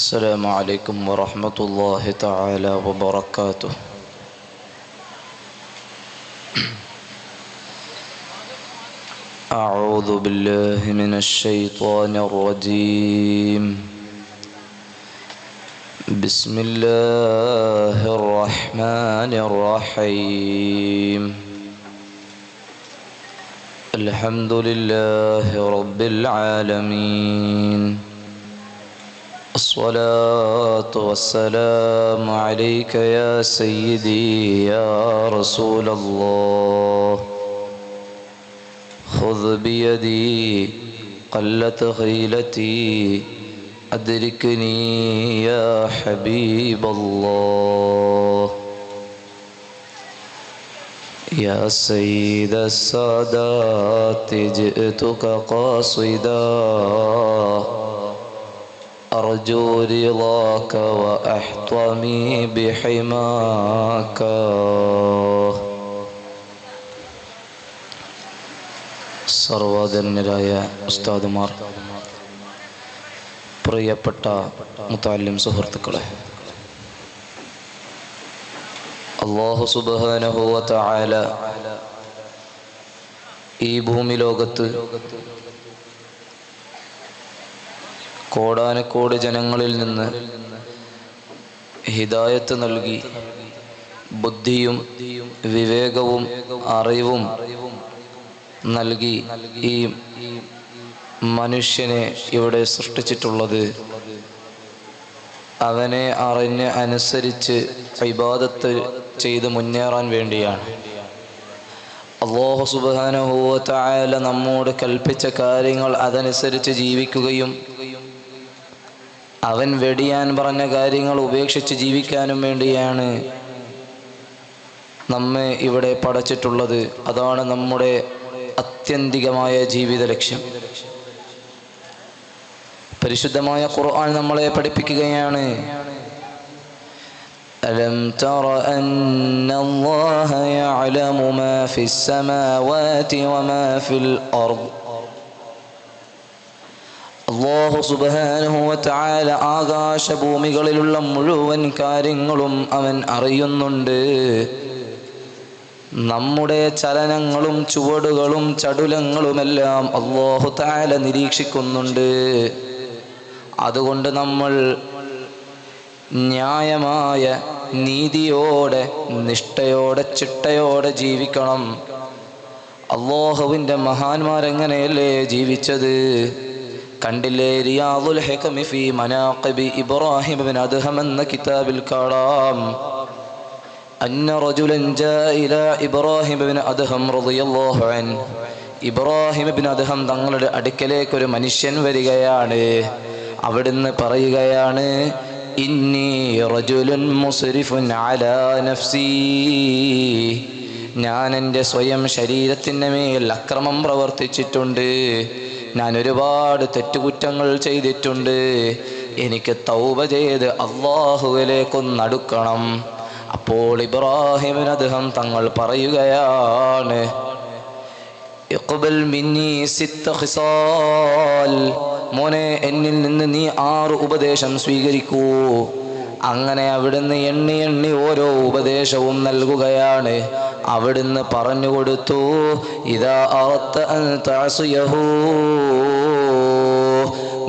السلام عليكم ورحمة الله تعالى وبركاته. أعوذ بالله من الشيطان الرجيم. بسم الله الرحمن الرحيم. الحمد لله رب العالمين. الصلاة والسلام عليك يا سيدي يا رسول الله. خذ بيدي قلت خيلتي أدركني يا حبيب الله. يا سيد السادات جئتك قاصدا أرجو رضاك وأحطمي بحماك. സർവ്വധന്യരായ ഉസ്താദുമാർ, പ്രിയപ്പെട്ട മുതഅല്ലിം സുഹൃത്തുക്കളെ, അല്ലാഹു സുബ്ഹാനഹു വ തആല ഈ ഭൂമി ലോകത്ത് കോടാനക്കോടി ജനങ്ങളിൽ നിന്ന് ഹിദായത്ത് നൽകി ബുദ്ധിയും വിവേകവും അറിവും നൽകി ഈ മനുഷ്യനെ ഇവിടെ സൃഷ്ടിച്ചിട്ടുള്ളത് അവനെ അറിഞ്ഞ് അനുസരിച്ച് ഇബാദത്ത് ചെയ്ത് മുന്നേറാൻ വേണ്ടിയാണ്. അല്ലാഹു സുബ്ഹാനഹു വ തആല നമ്മോട് കൽപ്പിച്ച കാര്യങ്ങൾ അതനുസരിച്ച് ജീവിക്കുകയും അവൻ വെടിയാൻ പറഞ്ഞ കാര്യങ്ങൾ ഉപേക്ഷിച്ച് ജീവിക്കാനും വേണ്ടിയാണ് നമ്മെ ഇവിടെ പടച്ചിട്ടുള്ളത്. അതാണ് നമ്മുടെ ആത്യന്തികമായ ജീവിത ലക്ഷ്യം. പരിശുദ്ധമായ ഖുർആൻ നമ്മളെ പഠിപ്പിക്കുകയാണ്. അലം തറ അന്നല്ലാഹ യഅലമു മാ ഫിസ് സമാവാതി വമാ ഫിൽ അർദ്. അല്ലാഹു സുബ്ഹാനഹു വ തആല ആകാശഭൂമികളിലുള്ള മുഴുവൻ കാര്യങ്ങളും അവൻ അറിയുന്നുണ്ട്. നമ്മുടെ ചലനങ്ങളും ചുവടുകളും ചടുലങ്ങളുമെല്ലാം അല്ലാഹു തആല നിരീക്ഷിക്കുന്നുണ്ട്. അതുകൊണ്ട് നമ്മൾ ന്യായമായ നീതിയോടെ നിഷ്ഠയോടെ ചിട്ടയോടെ ജീവിക്കണം. അല്ലാഹുവിൻ്റെ മഹാന്മാരെങ്ങനെയല്ലേ ജീവിച്ചത്? കണ്ടില്ലേ, റിയാദുൽ ഹിക്മി ഫീ മനാഖിബി ഇബ്രാഹിം ഇബ്നു അദ്ഹം എന്ന കിതാബിൽ കാണാം. അന്ന റജുലൻ ജാഅ ഇലാ ഇബ്രാഹിം ഇബ്നു അദ്ഹം റളിയല്ലാഹു അൻഹു. ഇബ്രാഹിം ഇബ്നു അദ്ഹം തങ്ങളുടെ അടുക്കലേക്ക് ഒരു മനുഷ്യൻ വരികയാണ്. അവിടുന്ന് പറയുകയാണ്, ഇന്നി റജുലുൻ മുസ്രിഫുൻ അലാ നഫ്സി. ഞാൻ എൻ്റെ സ്വയം ശരീരത്തിൻ്റെ മേൽ അക്രമം പ്രവർത്തിച്ചിട്ടുണ്ട്. ഞാൻ ഒരുപാട് തെറ്റുകുറ്റങ്ങൾ ചെയ്തിട്ടുണ്ട്. എനിക്ക് തൗബ ചെയ്ത് അല്ലാഹുവിലേക്കൊന്നടുക്കണം. അപ്പോൾ ഇബ്രാഹിം ഇബ്നു അദ്ഹം തങ്ങൾ പറയുകയാണ്, ഇഖ്ബൽ മിന്നി സിത്ത ഖിസാൽ. മോനെ, എന്നിൽ നിന്ന് നീ 6 ഉപദേശം സ്വീകരിക്കൂ. അങ്ങനെ അവിടുന്ന് എണ്ണി എണ്ണി ഓരോ ഉപദേശവും നൽകുകയാണ്. അവിടുന്ന് പറഞ്ഞു കൊടുത്തു, ഇദാ അറദ്ത അൻ തഅസിയഹു.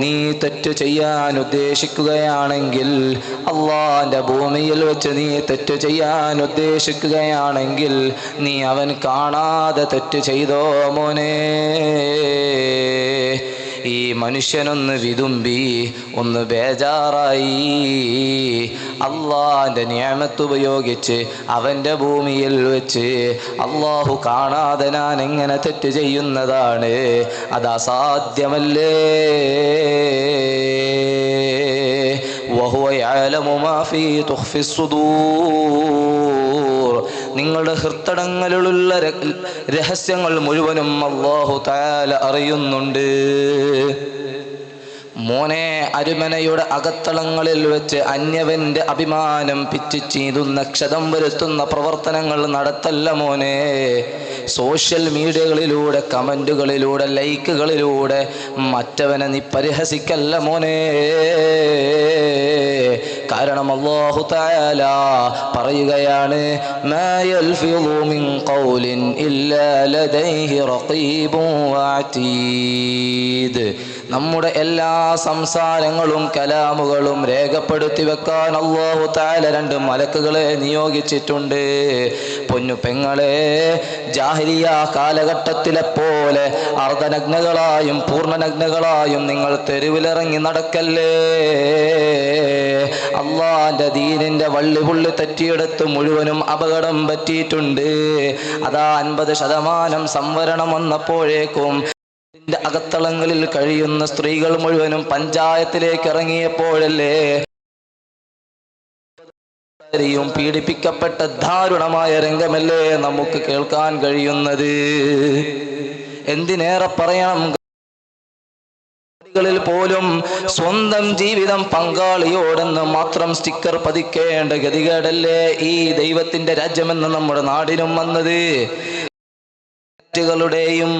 നീ തെറ്റ് ചെയ്യാൻ ഉദ്ദേശിക്കുകയാണെങ്കിൽ, അള്ളാന്റെ ഭൂമിയിൽ വെച്ച് നീ തെറ്റ് ചെയ്യാൻ ഉദ്ദേശിക്കുകയാണെങ്കിൽ, നീ അവൻ കാണാതെ തെറ്റ് ചെയ്തോ മോനെ. ഈ മനുഷ്യനൊന്ന് വിതുമ്പി, ഒന്ന് ബേജാറായി. അള്ളാന്റെ നിഅമത്ത് ഉപയോഗിച്ച് അവൻ്റെ ഭൂമിയിൽ വെച്ച് അള്ളാഹു കാണാതെ ഞാൻ എങ്ങനെ തെറ്റ് ചെയ്യുന്നതാണ്? അത് അസാധ്യമല്ലേ? വഹുവ യഅലമു മാ ഫീ തുഖ്ഫി സുദൂർ. നിങ്ങളുടെ ഹൃത്തടങ്ങളിലുള്ള രഹസ്യങ്ങൾ മുഴുവനും അല്ലാഹു തആല അറിയുന്നുണ്ട്. മോനെ, അരുമനയുടെ അകത്തളങ്ങളിൽ വെച്ച് അന്യവന്റെ അഭിമാനം പിച്ചു ചീതുന്ന ക്ഷതം വരുത്തുന്ന പ്രവർത്തനങ്ങൾ നടത്തല്ല മോനെ. സോഷ്യൽ മീഡിയകളിലൂടെ, കമൻറ്റുകളിലൂടെ, ലൈക്കുകളിലൂടെ മറ്റവനെ നീ പരിഹസിക്കല്ല മോനെ. കാരണം അല്ലാഹു തആല പറയുകയാണ്, മാ യൽഫിളു മിൻ ഖൗലിൻ ഇല്ലാ ലദൈഹി റഖീബുൻ വഅതീദ്. നമ്മുടെ എല്ലാ സംസാരങ്ങളും കലാമുകളും രേഖപ്പെടുത്തി വെക്കാൻ അല്ലാഹു തആല 2 മലക്കുകളെ നിയോഗിച്ചിട്ടുണ്ട്. പൊന്നു പെങ്ങളെ, ജാഹിലിയ കാലഘട്ടത്തിലെ പോലെ അർദ്ധനഗ്നകളായും പൂർണ്ണനഗ്നകളായും നിങ്ങൾ തെരുവിലിറങ്ങി നടക്കല്ലേ. അള്ളാന്റെ ദീനിന്റെ വള്ളിപുള്ളി തെറ്റിയെടുത്ത് മുഴുവനും അപകടം പറ്റിയിട്ടുണ്ട്. അതാ 50% സംവരണം വന്നപ്പോഴേക്കും അകത്തളങ്ങളിൽ കഴിയുന്ന സ്ത്രീകൾ മുഴുവനും പഞ്ചായത്തിലേക്ക് ഇറങ്ങിയപ്പോഴല്ലേ പീഡിപ്പിക്കപ്പെട്ട ദാരുണമായ രംഗമല്ലേ നമുക്ക് കേൾക്കാൻ കഴിയുന്നത്. എന്തിനേറെ പറയണം, ിൽ പോലും സ്വന്തം ജീവിതം പങ്കാളിയോടെന്ന് മാത്രം സ്റ്റിക്കർ പതിക്കേണ്ട ഗതികേടല്ലേ ഈ ദൈവത്തിന്റെ രാജ്യമെന്ന് നമ്മുടെ നാടിനും വന്നത്. ുകളുടെയും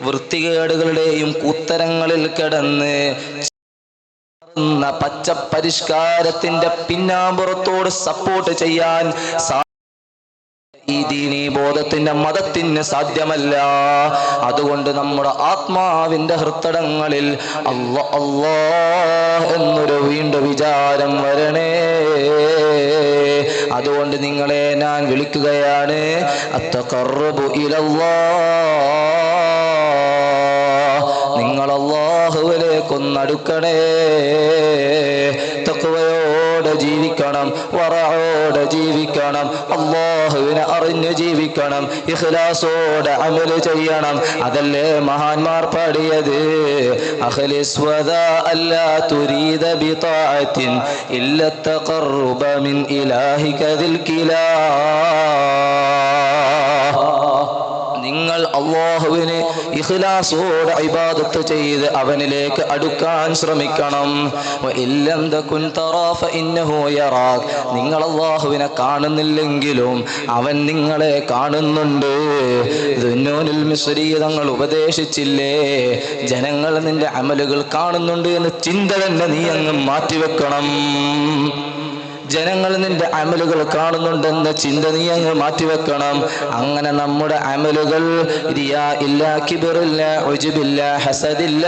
വൃത്തികേടുകളുടെയും കൂത്തരങ്ങളിൽ കിടന്ന് പച്ച പരിഷ്കാരത്തിന്റെ പിന്നാമ്പുറത്തോട് സപ്പോർട്ട് ചെയ്യാൻ ഈ ദീനീ ബോധത്തിന്റെ മതത്തിന് സാധ്യമല്ല. അതുകൊണ്ട് നമ്മുടെ ആത്മാവിന്റെ ഹൃത്തടങ്ങളിൽ അല്ലാഹ് അല്ലാഹ് എന്നൊരു വീണ്ടും വിചാരം വരണേ. അതുകൊണ്ട് നിങ്ങളെ ഞാൻ വിളിക്കുകയാണ്, അത്തഖറബു ഇലല്ലാഹ്, നിങ്ങൾ അല്ലാഹുവിലേക്കൊന്നടുക്കണേ. തഖ്വയോടെ ജീവിക്കണം, വറഅോടെ ജീവിക്കണം, അല്ലാഹുവിനെ അറിഞ്ഞ് ജീവിക്കണം, ഇഖ്ലാസോടെ അമൽ ചെയ്യണം. അതല്ലേ മഹാന്മാർ പാടിയത്, അഖ്ലിസ് വദാ അല്ലാ തുരീദ ബിതാഅത്തിൻ ഇല്ല തഖറബ മിൻ ഇലാഹിക ദിൽ കിലാ. നിങ്ങൾ അല്ലാഹുവിനെ ഇഖ്ലാസോടെ ഇബാദത്ത് ചെയ്ത് അവനിലേക്ക് അടുക്കാൻ ശ്രമിക്കണം. വഇല്ലം തകുൻ തറാ ഫഇന്നഹു യറാക്, നിങ്ങൾ അല്ലാഹുവിനെ കാണുന്നില്ലെങ്കിലും അവൻ നിങ്ങളെ കാണുന്നുണ്ട്. ദുന്നൂനുൽ മിസ്രി തങ്ങൾ ഉപദേശിച്ചില്ലേ, ജനങ്ങൾ നിന്റെ അമലുകൾ കാണുന്നുണ്ട് എന്ന ചിന്ത തന്നെ നീ അങ്ങ് മാറ്റിവെക്കണം. ജനങ്ങൾ നിന്റെ അമലുകൾ കാണുന്നുണ്ടെന്ന ചിന്ത നീ അങ്ങ് മാറ്റിവെക്കണം. അങ്ങനെ നമ്മുടെ അമലുകൾ റിയാ ഇല്ല, കിബ്റില്ല, ഉജ്ബില്ല, ഹസദില്ല,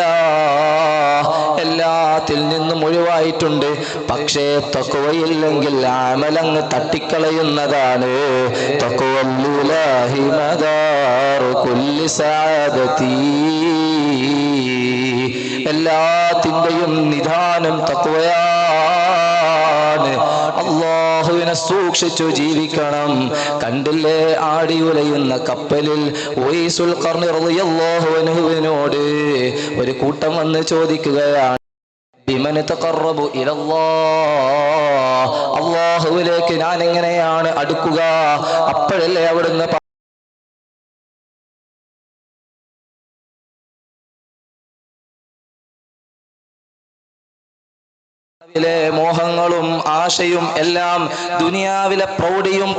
എല്ലാത്തിൽ നിന്നും ഒഴിവായിട്ടുണ്ട്. പക്ഷേ തഖ്വയില്ലെങ്കിൽ അമലങ്ങ് തട്ടിക്കളയുന്നതാണ്. തഖ്വല്ലാഹി മദാറു കുല്ലി സഅദതി, എല്ലാത്തിന്റെയും നിധാനം തഖ്വയാണ്. അല്ലാഹുവിനെ സൂക്ഷിച്ചു ജീവിക്കണം. കണ്ടില്ലേ, ആടി ഉലയുന്ന കപ്പലിൽ ഉവൈസുൽ ഖർനി റളിയല്ലാഹു അൻഹുവിനോട് ഒരു കൂട്ടം വന്ന് ചോദിക്കുകയാണ്, ബിമൻ തഖറബു ഇലല്ലാഹ്, അല്ലാഹുവിലേക്ക് ഞാൻ എങ്ങനെയാണ് അടുക്കുക? അപ്പോഴല്ലേ അവിടുന്ന് മോഹങ്ങളും ആശയും എല്ലാം ദുനിയാവിലെ പ്രൗഢിയും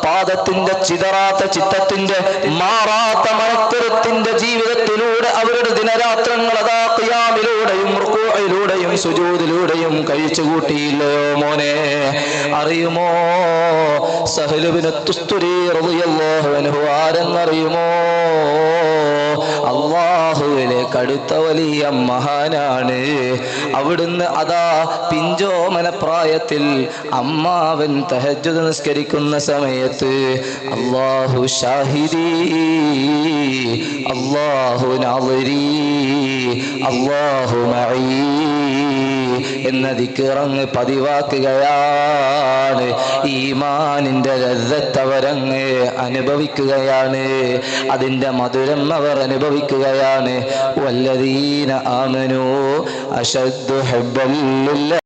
പാദത്തിന്റെ ചിതറാത്ത ചിത്തത്തിന്റെ മാറാത്ത മനക്കരുത്തിന്റെ ജീവിതത്തിലൂടെ അവരുടെ ദിനരാത്രങ്ങൾ അതാ ഖിയാമിലൂടെയും റുകൂഇലൂടെയും സുജൂദിലൂടെയും കഴിച്ചു കൂട്ടിയില്ലയോ മോനെ? അറിയുമോ സഹ്ലു ബിൻ തുസ്തുരി റളിയല്ലാഹു അൻഹു ആരെന്നറിയുമോ? അല്ലാഹുവിലേക്ക് അടുത്ത വലിയ മഹാനാണ്. അവിടുന്ന് അതാ പിഞ്ചോമന പ്രായത്തിൽ അമ്മാവൻ തഹജ്ജുദ് നിസ്കരിക്കുന്ന സമയത്ത് അല്ലാഹു ഷാഹിദി, അല്ലാഹു നാദിരി, അല്ലാഹു മഈ എന്ന ദിക്റങ്ങ് പതിവാക്കുകയാണ്. ഈമാനിന്റെ ലദ്ദത്ത് അവരങ്ങ് അനുഭവിക്കുകയാണ്. അതിന്റെ മധുരം അവർ അനുഭവിക്കുകയാണ്. വല്ലദീന ആമനൂ അശദ്ദു ഹുബ്ബൻ ലില്ലാഹ്,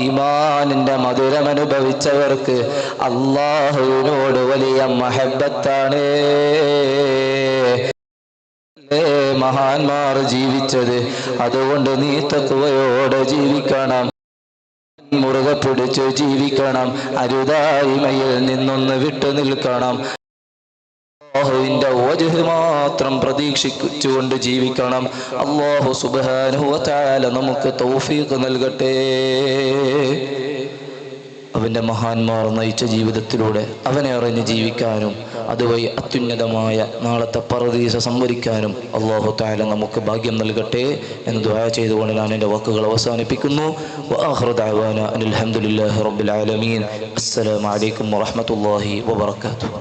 ഈമാനിന്റെ മധുരം അനുഭവിച്ചവർക്ക് അല്ലാഹുവിനോട് വലിയ മഹബ്ബത്താണ്. മഹാന്മാർ ജീവിച്ചത്. അതുകൊണ്ട് നീ തഖ്വയോടെ ജീവിക്കണം, മുറുകെ പിടിച്ച് ജീവിക്കണം, അരുതായ്മയിൽ നിന്നൊന്ന് വിട്ടു നിൽക്കണം, അല്ലാഹുവിന്റെ വജ്ഹ് മാത്രം പ്രതീക്ഷിച്ചുകൊണ്ട് ജീവിക്കണം. അല്ലാഹു സുബ്ഹാനഹു വ തആല നമുക്ക് തൗഫീഖ് നൽകട്ടെ. അവന്റെ മഹാന്മാർ നയിച്ച ജീവിതത്തിലൂടെ അവനെ അറിഞ്ഞ് ജീവിക്കാനും അതുവഴി അത്യുന്നതമായ നാളത്തെ പറുദീസ സംവരിക്കാനും അല്ലാഹു തആല നമുക്ക് ഭാഗ്യം നൽകട്ടെ എന്ന് ദുആ ചെയ്തുകൊണ്ട് ഞാൻ എൻ്റെ വാക്കുകൾ അവസാനിപ്പിക്കുന്നു. വആഖിറു ദഅവാന അൽഹംദുലില്ലാഹി റബ്ബിൽ ആലമീൻ. അസ്സലാമു അലൈക്കും വറഹ്മത്തുള്ളാഹി വബറകാതുഹു.